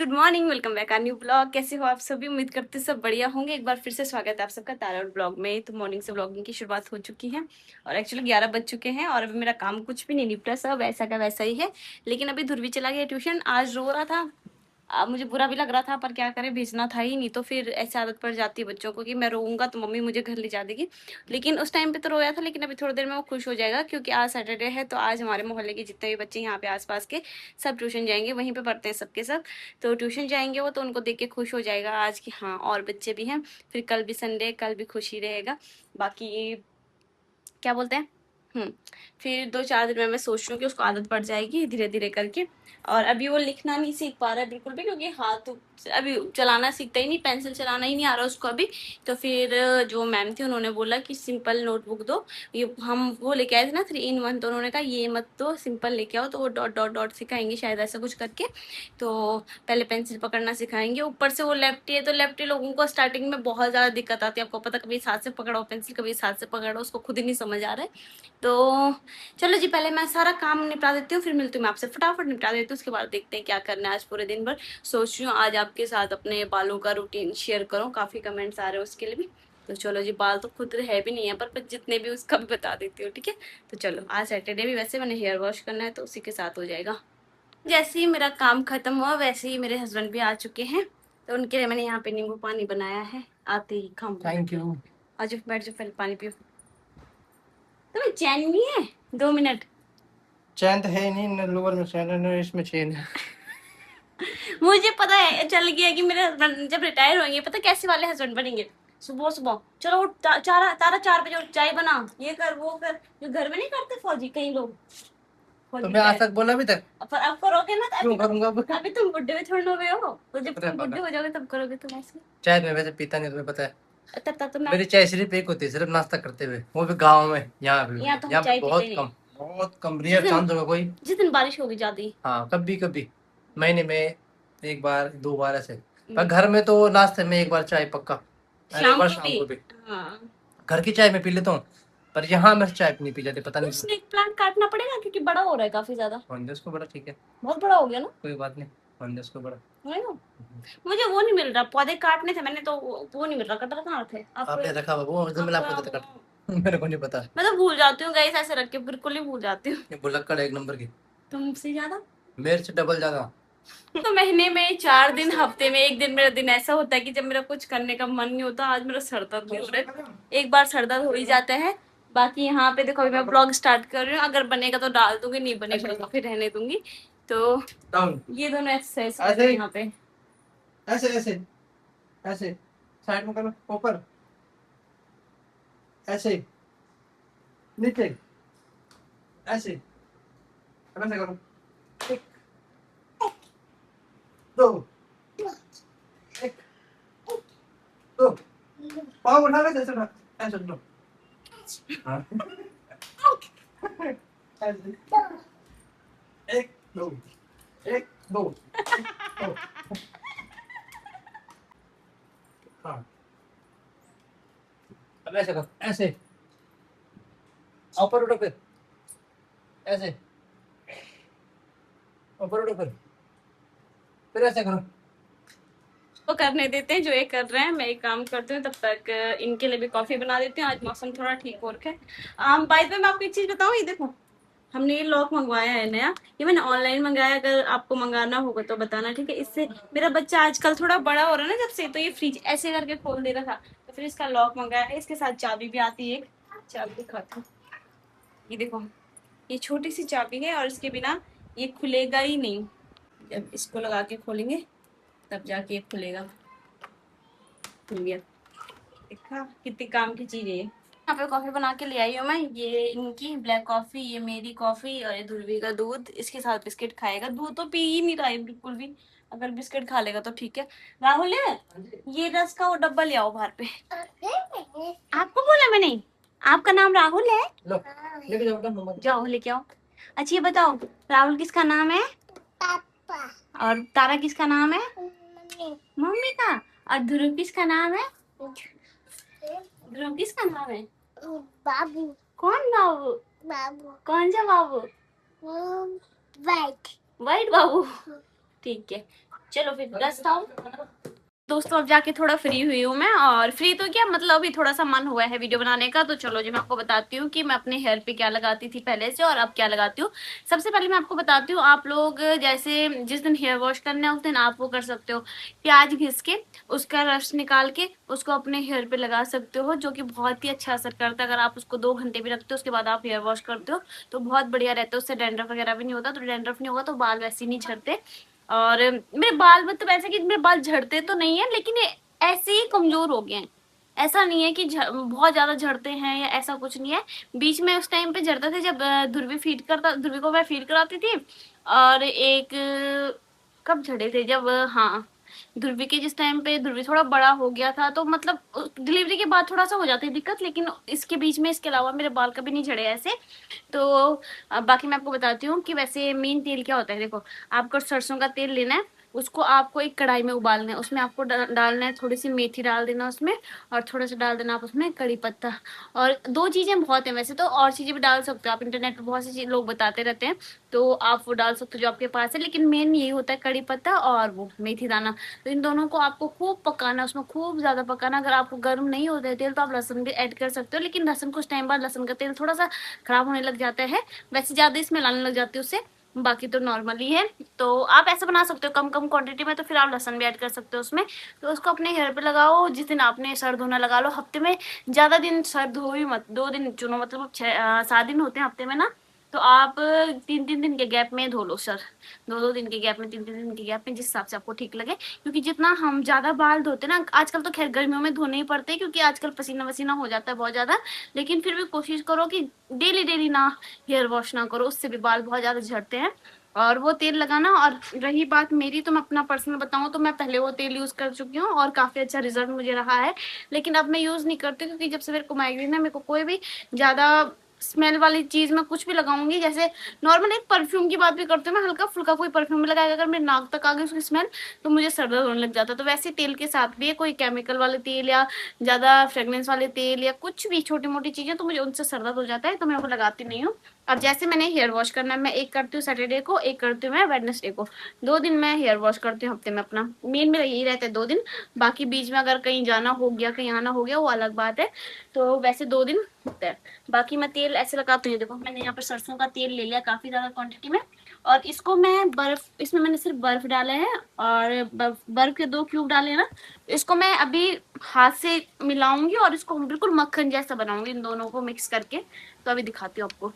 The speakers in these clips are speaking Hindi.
गुड मॉर्निंग, वेलकम बैक आ न्यू ब्लॉग। कैसे हो आप सभी? उम्मीद करते सब बढ़िया होंगे। एक बार फिर से स्वागत है आप सबका तारा ब्लॉग में। तो मॉर्निंग से ब्लॉगिंग की शुरुआत हो चुकी है और एक्चुअली 11 बज चुके हैं और अभी मेरा काम कुछ भी नहीं निपटा, सब वैसा का वैसा ही है। लेकिन अभी ध्रुवी चला गया ट्यूशन। आज रो रहा था, मुझे बुरा भी लग रहा था, पर क्या करें, भेजना था ही नहीं। तो फिर ऐसे आदत पड़ जाती है बच्चों को कि मैं रोऊंगा तो मम्मी मुझे घर ले जा देगी। लेकिन उस टाइम पे तो रोया था, लेकिन अभी थोड़ी देर में वो खुश हो जाएगा क्योंकि आज सैटरडे है। तो आज हमारे मोहल्ले के जितने भी बच्चे यहाँ पे आसपास के सब ट्यूशन जाएंगे, वहीं पे पढ़ते हैं सबके सब। तो ट्यूशन जाएंगे वो, तो उनको देख के खुश हो जाएगा आज कि हाँ और बच्चे भी हैं। फिर कल भी संडे, कल भी खुशी रहेगा। बाकी क्या बोलते हैं, फिर 2-4 दिन में मैं सोच रही हूँ कि उसको आदत पड़ जाएगी धीरे धीरे करके। और अभी वो लिखना नहीं सीख पा रहा है बिल्कुल भी, क्योंकि हाथ अभी चलाना सीखता ही नहीं, पेंसिल चलाना ही नहीं आ रहा उसको अभी। तो फिर जो मैम थी उन्होंने बोला कि सिंपल नोटबुक दो। ये हम वो लेके आए थे ना 3 in 1, तो उन्होंने कहा ये मत दो, सिंपल लेके आओ। तो वो डॉट डॉट डॉट सिखाएंगे शायद, ऐसा कुछ करके। तो पहले पेंसिल पकड़ना सिखाएंगे। ऊपर से वो लेफ्टी है, तो लेफ्टी लोगों को स्टार्टिंग में बहुत ज़्यादा दिक्कत आती है, आपको पता। कभी इस हाथ से पकड़ो पेंसिल, कभी इस हाथ से पकड़ो, उसको खुद ही नहीं समझ आ रहा है। तो चलो जी, पहले मैं सारा काम निपटा देती हूँ, फिर मिलती हूँ मैं आपसे। फटाफट निपटा देती हूँ, उसके बाद देखते हैं क्या करना है आज पूरे दिन भर। सोच रही हूँ आज आपके साथ अपने बालों का रूटीन शेयर करूँ, काफ़ी कमेंट्स आ रहे हैं उसके लिए भी। तो चलो जी, बाल तो खुद है भी नहीं है, पर जितने भी उसका भी बता देती हूँ, ठीक है। तो चलो, आज सैटरडे भी, वैसे मैंने हेयर वॉश करना है तो उसी के साथ हो जाएगा। जैसे ही मेरा काम खत्म हुआ वैसे ही मेरे हस्बैंड भी आ चुके हैं। तो उनके लिए मैंने यहाँ पे नींबू पानी बनाया है। आते ही खाऊं। Thank you. आज बैठ जाओ, पहले पानी पियो। तुम्हें चैन नहीं है? 2 मिनट। चैन तो है नहीं, न लोअर में चैन है न इसमें चैन है। मुझे पता है, चल गया कि मेरे हस्बैंड जब रिटायर होंगे, पता कैसे वाले हस्बैंड बनेंगे। सुबह सुबह चलो उठ, तारा 4 बजे उठ, चाय बना, ये कर वो कर, जो घर में नहीं करते फौजी कई लोग। तो फौजी मैं आज रिटायर। तक बोला अभी तक पर अब करोगे ना, तो क्यों करूंगा अब? अभी तुम बुढ़े में थोड़ी ना हुए हो, तो जब अरे तुम बुढ़े पागल, हो जाओगे तब करोगे तुम ऐसे। चाय मैं वैसे पीता नहीं, तुम्हें पता है। तब तक तो मैं। मेरी चाय सिर्फ एक होती है, सिर्फ नाश्ता करते हुए, वो भी गाँव में। यहाँ पे यहाँ तो हम यहाँ पे चाय पीते बहुत नहीं। कम, बहुत कम, जिस रेयर दिन चांस होगा कोई। जिस दिन बारिश होगी ज्यादा। हाँ, कभी कभी महीने में एक बार दो बार ऐसे। पर हम्म, घर में तो नाश्ते में एक बार चाय पक्का, और एक शाम बार को शाम भी। को भी। हाँ। घर की चाय मैं पी लेता हूँ, पर यहाँ मैं चाय नहीं पी जाती, पता तो नहीं क्यों। स्नेक प्लांट काटना पड़ेगा क्योंकि बड़ा हो रहा है काफी ज्यादा। होने को बड़ा, ठीक है, बहुत बड़ा हो गया ना। कोई बात नहीं, होने को बड़ा। है ना? मुझे वो नहीं मिल रहा, पौधे काटने थे मैंने तो वो नहीं मिल रहा। कटर कहाँ थे आपको? आपने रखा बाबू, उस दिन मैंने आपको देता आपका। कट। मेरे को नहीं पता। मैं तो भूल जाती हूँ गाइस, ऐसे रख के बिल्कुल ही भूल जाती हूँ। ये भुलक्कड़ है एक नंबर की, तुमसे ज्यादा। मेरे से डबल ज्यादा। तो महीने में 4 दिन, हफ्ते में एक दिन मेरा दिन ऐसा होता है कि जब मेरा कुछ करने का मन नहीं होता। आज मेरा सर दर्द भी हो रहा है, एक बार सर दर्द हो ही जाता है। बाकी यहाँ पे देखो, अभी मैं ब्लॉग स्टार्ट कर रही हूँ, अगर बनेगा तो डाल दूंगी, नहीं बनेगा तो फिर रहने दूंगी। तो डाउन, ये दोनों एक्सरसाइज कर रही ऐसे हूँ यहाँ पे। ऐसे ऐसे ऐसे, साइड में करो, ऊपर ऐसे, नीचे ऐसे, अब ऐसे करो, एक दो, एक दो, पाँव उठा के जैसे उठा, ऐसे उठो। हाँ, ऐसे, एक दो, एक दो, दो। हाँ, अब ऐसे करो, ऐसे ऊपर उठो, फिर ऐसे ऊपर उठो, फिर ऐसे करो। वो करने देते हैं जो ये कर रहे हैं, मैं एक काम करती हूँ तब तक। इनके लिए भी कॉफी बना देती हूँ, आज मौसम थोड़ा ठीक हो रखा है। बाय द वे मैं आपको एक चीज बताऊँ, ये देखो, हमने ये लॉक मंगवाया है नया। ये मैंने ऑनलाइन मंगाया, अगर आपको मंगाना होगा तो बताना, ठीक है। इससे मेरा बच्चा आजकल थोड़ा बड़ा हो रहा है ना जब से, तो ये फ्रिज ऐसे करके खोल दे रहा था, तो फिर इसका लॉक मंगाया है। इसके साथ चाबी भी आती है एक, चाबी दिखाती हूँ। ये देखो, ये छोटी सी चाबी है और इसके बिना ये खुलेगा ही नहीं। जब इसको लगा के खोलेंगे तब जाके ये खुलेगा। खुल गया। देखा कितनी काम की चीज है ये। यहाँ पे कॉफी बना के ले आई हूँ मैं, ये इनकी ब्लैक कॉफी, ये मेरी कॉफी, और ये ध्रुवी का दूध। इसके साथ बिस्किट खाएगा, दूध तो पी ही नहीं रहा है बिल्कुल भी। अगर बिस्किट खा लेगा तो ठीक है। राहुल है, ये रस का वो डब्बा ले आओ बाहर पे। आपको बोला मैंने, आपका नाम राहुल है? लो, लेके जाओ बेटा नंबर। जाओ लेके आओ। अच्छा ये बताओ, राहुल किसका नाम है? पापा। और तारा किसका नाम है? मम्मी। मम्मी का। और ध्रुव किसका नाम है? ध्रुव किसका नाम है? बाबू। कौन बाबू? बाबू। कौन सा बाबू? वाइट। वाइट बाबू, ठीक है। चलो फिर दस था। दोस्तों अब जाके थोड़ा फ्री हुई हूँ मैं, और फ्री तो क्या मतलब अभी थोड़ा सा मन हुआ है वीडियो बनाने का, तो चलो जी मैं आपको बताती हूँ कि मैं अपने हेयर पे क्या लगाती थी पहले से और अब क्या लगाती हूँ। सबसे पहले मैं आपको बताती हूँ, आप लोग जैसे जिस दिन हेयर वॉश करना है उस दिन आप वो कर सकते हो, प्याज घिस के उसका रस निकाल के उसको अपने हेयर पे लगा सकते हो, जो कि बहुत ही अच्छा असर करता है। अगर आप उसको 2 घंटे भी रखते हो उसके बाद आप हेयर वॉश करते हो तो बहुत बढ़िया रहता है, उससे डैंड्रफ वगैरह भी नहीं होता। तो डैंड्रफ नहीं होगा तो बाल वैसे ही नहीं झड़ते। और मेरे बाल मतलब ऐसे कि मेरे बाल झड़ते तो नहीं है, लेकिन ये ऐसे ही कमजोर हो गए हैं। ऐसा नहीं है कि बहुत ज्यादा झड़ते हैं या ऐसा कुछ नहीं है। बीच में उस टाइम पे झड़ते थे जब ध्रुवी को मैं फीड कराती थी। और एक कब झड़े थे जब हाँ, ध्रुवी के जिस टाइम पे ध्रुवी थोड़ा बड़ा हो गया था, तो मतलब डिलीवरी के बाद थोड़ा सा हो जाती है दिक्कत, लेकिन इसके बीच में इसके अलावा मेरे बाल कभी नहीं झड़े ऐसे। तो बाकी मैं आपको बताती हूँ कि वैसे मेन तेल क्या होता है। देखो, आपको सरसों का तेल लेना है, उसको आपको एक कढ़ाई में उबालना है, उसमें आपको डालना है थोड़ी सी मेथी डाल देना उसमें, और थोड़ा सा डाल देना आप उसमें कड़ी पत्ता। और दो चीजें बहुत है वैसे तो, और चीजें भी डाल सकते हो आप, इंटरनेट पर बहुत सी लोग बताते रहते हैं, तो आप वो डाल सकते हो जो आपके पास है, लेकिन मेन यही होता है कड़ी पत्ता और वो मेथी दाना। तो इन दोनों को आपको खूब पकाना, उसमें खूब ज्यादा पकाना। अगर आपको गर्म नहीं होता है तेल तो आप लहसुन भी ऐड कर सकते हो, लेकिन लहसुन कुछ टाइम बाद लहसुन का तेल थोड़ा सा खराब होने लग जाता है, वैसे ज्यादा स्मेल आने लग जाती है उससे। बाकी तो नॉर्मल ही है। तो आप ऐसा बना सकते हो कम कम क्वांटिटी में, तो फिर आप लहसुन भी ऐड कर सकते हो उसमें। तो उसको अपने हेयर पे लगाओ, जिस दिन आपने सर धोना लगा लो हफ्ते में। ज्यादा दिन सर धो ही मत, 2 दिन चुनो, मतलब 7 दिन होते हैं हफ्ते में ना, तो आप 3 3 दिन के गैप में धो लो सर। 2 2 दिन के गैप में, 3 3 दिन के गैप में, जिस हिसाब से आपको ठीक लगे। क्योंकि जितना हम ज्यादा बाल धोते ना, आजकल तो खैर गर्मियों में धोने ही पड़ते हैं क्योंकि आजकल पसीना वसीना हो जाता है बहुत ज्यादा, लेकिन फिर भी कोशिश करो कि डेली डेली ना हेयर वॉश ना करो, उससे भी बाल बहुत ज्यादा झड़ते हैं। और वो तेल लगाना, और रही बात मेरी तो मैं अपना पर्सनल बताऊं तो मैं पहले वो तेल यूज कर चुकी हूँ और काफी अच्छा रिजल्ट मुझे रहा है। लेकिन अब मैं यूज नहीं करती क्योंकि जब से मेरे को माइग्रेन है, मेरे को कोई भी ज्यादा स्मेल वाली चीज मैं कुछ भी लगाऊंगी, जैसे नॉर्मल एक परफ्यूम की बात भी करती हूँ मैं, हल्का फुल्का कोई परफ्यूम लगाएगा अगर मेरे नाक तक आ गई उसकी स्मेल, तो मुझे सर दर्द होने लग जाता है। तो वैसे तेल के साथ भी है, कोई केमिकल वाले तेल या ज्यादा फ्रेग्रेंस वाले तेल या कुछ भी छोटी मोटी चीजें, तो मुझे उनसे सर दर्द हो जाता है, तो मैं वो लगाती नहीं हूँ। अब जैसे मैंने हेयर वॉश करना है, मैं एक करती हूँ सैटरडे को, एक करती हूँ मैं वेडनेसडे को। 2 दिन मैं हेयर वॉश करती हूँ हफ्ते में अपना, मेन मेरा यही रहता है 2 दिन। बाकी बीच में अगर कहीं जाना हो गया, कहीं आना हो गया, वो अलग बात है। तो वैसे 2 दिन होता है। बाकी मैं तेल ऐसे लगाती हूँ, देखो मैंने यहाँ पर सरसों का तेल ले लिया काफी ज्यादा क्वांटिटी में, और इसको मैं बर्फ, इसमें मैंने सिर्फ बर्फ डाला है, और बर्फ के 2 क्यूब डाले हैं ना। इसको मैं अभी हाथ से मिलाऊंगी और इसको बिल्कुल मक्खन जैसा बनाऊंगी इन दोनों को मिक्स करके। तो अभी दिखाती हूँ आपको।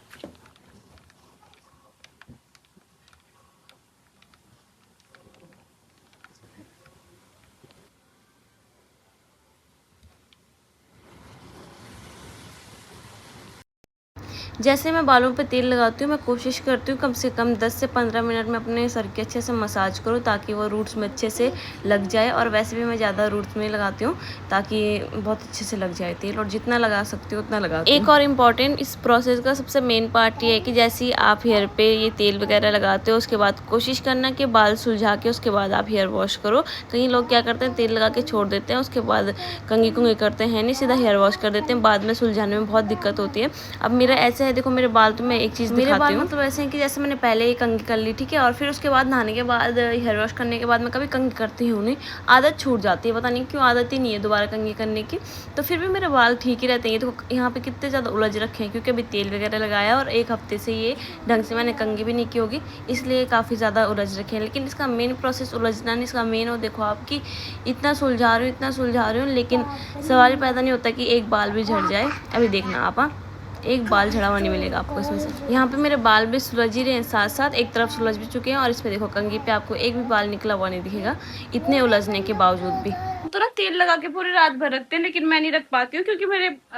जैसे मैं बालों पे तेल लगाती हूँ, मैं कोशिश करती हूँ कम से कम 10 से 15 मिनट में अपने सर के अच्छे से मसाज करूँ ताकि वो रूट्स में अच्छे से लग जाए। और वैसे भी मैं ज़्यादा रूट्स में लगाती हूँ ताकि बहुत अच्छे से लग जाए तेल, और जितना लगा सकती हूँ उतना लगाती हूँ। एक और इम्पॉर्टेंट इस प्रोसेस का सबसे मेन पार्ट ये है कि जैसे ही आप हेयर पे ये तेल वगैरह लगाते हो, उसके बाद कोशिश करना कि बाल सुलझा के उसके बाद आप हेयर वॉश करो। कई लोग क्या करते हैं, तेल लगा के छोड़ देते हैं, उसके बाद कंघी कुंघी करते हैं नहीं, सीधा हेयर वॉश कर देते हैं, बाद में सुलझाने में बहुत दिक्कत होती है। अब मेरा ऐसे है, देखो मेरे बाल, तो मैं एक चीज़ दिखाती हूँ, मतलब ऐसे हैं कि जैसे मैंने पहले ही कंघी कर ली, ठीक है, और फिर उसके बाद नहाने के बाद हेयर वॉश करने के बाद मैं कभी कंघी करती हूँ नहीं, आदत छूट जाती है, पता नहीं क्यों आदत ही नहीं है दोबारा कंघी करने की। तो फिर भी मेरे बाल ठीक ही रहते हैं। तो यहाँ पे कितने ज़्यादा उलझ रखे हैं क्योंकि अभी तेल वगैरह लगाया और 1 हफ्ते से ये ढंग से मैंने कंघी भी नहीं की होगी, इसलिए काफ़ी ज़्यादा उलझ रखे हैं। लेकिन इसका मेन प्रोसेस उलझना नहीं, इसका मेन हो देखो आपकी, इतना सुलझा रही हूँ इतना सुलझा रही हूँ, लेकिन सवाल पैदा नहीं होता कि एक बाल भी झड़ जाए। अभी देखना आप, एक बाल झड़ा हुआ नहीं मिलेगा आपको इसमें से। यहाँ पे मेरे बाल भी सुलझ ही रहे हैं साथ साथ, एक तरफ सुलझ भी चुके हैं, और इस पे देखो कंघी पे आपको एक भी बाल निकला हुआ नहीं दिखेगा, इतने उलझने के बावजूद भी। तो ना तेल लगा के पूरी रात भर रखते हैं, लेकिन मैं नहीं रख पाती हूँ क्योंकि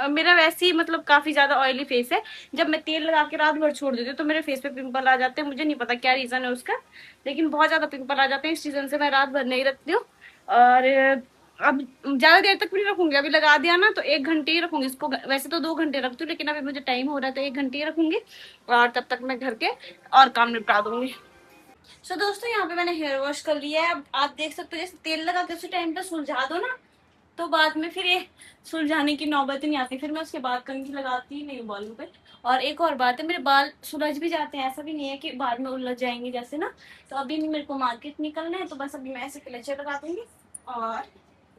मेरा वैसे ही मतलब काफी ज्यादा ऑयली फेस है। जब मैं तेल लगा के रात भर छोड़ देती हूँ तो मेरे फेस पे पिंपल आ जाते हैं, मुझे नहीं पता क्या रीजन है उसका, लेकिन बहुत ज्यादा पिंपल आ जाते हैं, इस रीजन से मैं रात भर नहीं रखती हूँ। और अब ज्यादा देर तक भी नहीं रखूंगी, अभी लगा दिया ना तो 1 घंटे ही रखूंगी इसको, वैसे तो 2 घंटे रखती हूँ, लेकिन अभी मुझे टाइम हो रहा है तो 1 घंटे ही रखूंगी, और तब तक मैं घर के और काम निपटा दूंगी। सो दोस्तों यहाँ पे मैंने हेयर वॉश कर लिया है, अब आप देख सकते हो जैसे तेल लगा के उसी टाइम पे सुलझा दो ना, तो बाद में फिर ये सुलझाने की नौबत ही नहीं आती, फिर मैं उसके बाद कंघी लगाती ही नहीं हूँ बालों पे। और एक और बात है, मेरे बाल सुलझ भी जाते हैं, ऐसा भी नहीं है कि बाद में उलझ जाएंगे जैसे ना। तो अभी मेरे को मार्केट निकलना है, तो बस अभी मैं ऐसे क्लचर लगा दूंगी और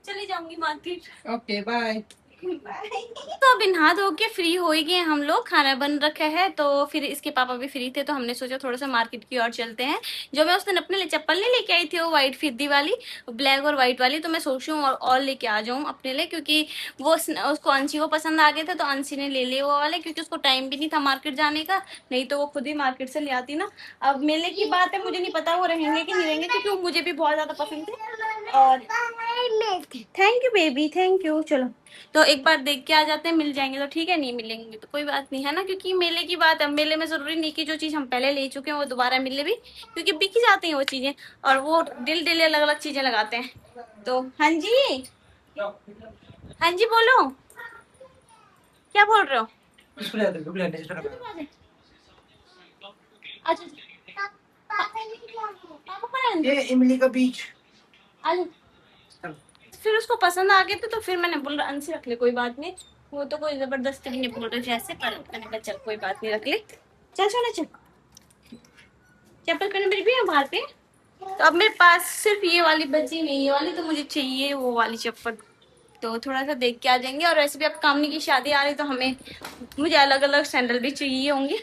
चली जाऊंगी मार्केट। Okay bye. तो अभी नहा धो के फ्री हो ही गए हम लोग, खाना बन रखा है, तो फिर इसके पापा भी फ्री थे, तो हमने सोचा थोड़ा सा मार्केट की ओर चलते हैं। जो मैं उस दिन अपने लिए चप्पल नहीं लेके आई थी, वो व्हाइट फिद्दी वाली, ब्लैक और व्हाइट वाली, तो मैं सोच रही हूँ और लेके आ जाऊँ अपने लिए, क्योंकि वो उसको अंशी को पसंद आ गए थे, तो अंशी ने ले लिए वो वाले, क्योंकि उसको टाइम भी नहीं था मार्केट जाने का, नहीं तो वो खुद ही मार्केट से ले आती ना। अब मेले की बात है, मुझे नहीं पता वो रहेंगे कि नहीं रहेंगे, क्योंकि वो मुझे भी बहुत ज्यादा पसंद थे। और thank you baby, thank you. चलो तो एक बार देख के आ जाते हैं, मिल जाएंगे तो ठीक है, नहीं मिलेंगे तो कोई बात नहीं है ना, क्योंकि मेले की बात है, मेले में जरूरी नहीं कि जो चीज हम पहले ले चुके हैं वो दोबारा मिले भी, क्योंकि बिक ही जाती हैं वो चीजें, और वो दिल दिल अलग अलग चीजें लगाते हैं। तो हाँ जी, हाँ जी बोलो, क्या बोल रहे हो? इसको ले दो, ले छोटा बड़ा। अच्छा पापा कहाँ हैं? ये इमली का बीज। आज फिर उसको पसंद आ गए तो फिर मैंने बोला अंशी रख ले, कोई बात नहीं, वो तो कोई जबरदस्ती भी नहीं बोल रहे जैसे, पर मैंने कहा चल कोई बात नहीं, रख ले। चल सोना चल, चप्पल पहने मेरी भी है बाहर पे। तो अब मेरे पास सिर्फ ये वाली बची नहीं, ये वाली तो मुझे चाहिए वो वाली चप्पल, तो थोड़ा सा देख के आ जाएंगे। और वैसे भी अब कामनी की शादी आ रही, तो हमें मुझे अलग अलग सैंडल भी चाहिए होंगे,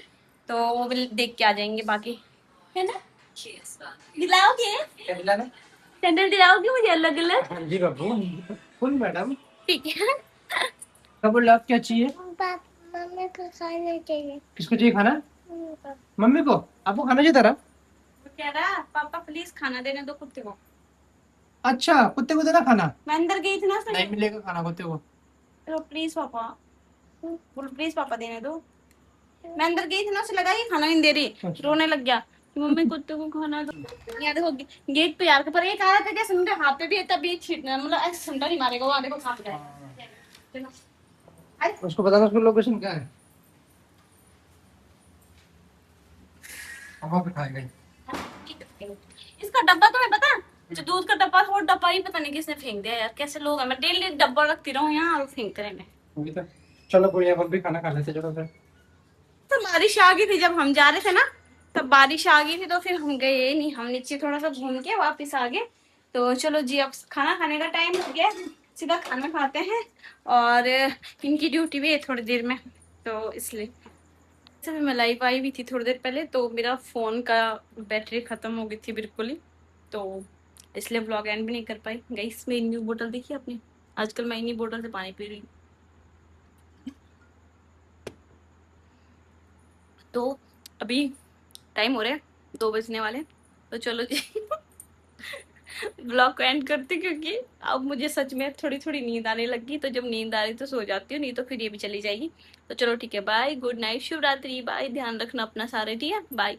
तो वो भी देख के आ जाएंगे बाकी, है ना? दिलाओगे क्या दिलाना? सैंडल, दिलाओगे मुझे अलग अलग? हाँ जी बाबू, फुल मैडम। ठीक है। क्या बोल आप, क्या चाहिए? मम्मी को खाना चाहिए। किसको चाहिए खाना? मम्मी को। मम्मी को? आपको खाना चाहिए तारा? वो कह रहा पापा प्लीज खाना देने दो कुत्ते को। अच्छा, कुत्ते को देना खाना? मैं अंदर गई थी ना उसने, नहीं मिलेगा खाना कुत्ते को। तो प्लीज पापा, बोल प्लीज पापा देने दो। मैं अंदर गई थी ना, उसे लगा ये खाना नहीं दे रही, रोने लग गया कि मम्मी कुत्ते को खाना दो। यहाँ देखो गेट पे यार के पर एक आ रहा था, जैसे मेरे हाथ पे भी है, तब ये छीटना, मतलब ऐसे संडा नहीं मारेगा, वो देखो खा जाए। उसको बताना उसको लोकेशन क्या है, वहाँ पे खाएगा। इसका डब्बा तुम्हें पता, जो दूध का डब्बा था, वो डब्बा ही पता नहीं किसने फेंक दिया यार, कैसे लोग हैं, मैं डेली डब्बा रखती रहूं यहाँ और फेंकते रहेंगे। अभी तक चलो कोई यहाँ पर भी खाना खा लेते चलो फिर। तो बारिश आ गई थी जब हम जा रहे थे ना, तब बारिश आ गई थी, तो फिर हम गए नहीं, हम नीचे थोड़ा सा घूम के वापस आ गए। तो चलो जी, अब खाना खाने का टाइम हो गया, सीधा खाना खाते हैं। और इनकी ड्यूटी भी है थोड़ी देर में, तो इसलिए वैसे भी मैं लाइव आई हुई थी थोड़ी देर पहले, तो मेरा फोन का बैटरी खत्म हो गई थी बिल्कुल ही, तो इसलिए ब्लॉग एंड भी नहीं कर पाई। गाइस मेरी न्यू बोतल देखी आपने, आजकल मैं इन्हीं बोतल से पानी पी रही हूँ। तो अभी टाइम हो रहा है 2 बजने वाले, तो चलो जी ब्लॉग को एंड करती, क्योंकि अब मुझे सच में थोड़ी थोड़ी नींद आने लगी, तो जब नींद आ रही तो सो जाती हूँ, नहीं तो फिर ये भी चली जाएगी। तो चलो ठीक है, बाय, गुड नाइट, शुभ रात्रि, बाय, ध्यान रखना अपना सारे, ठीक है, बाय।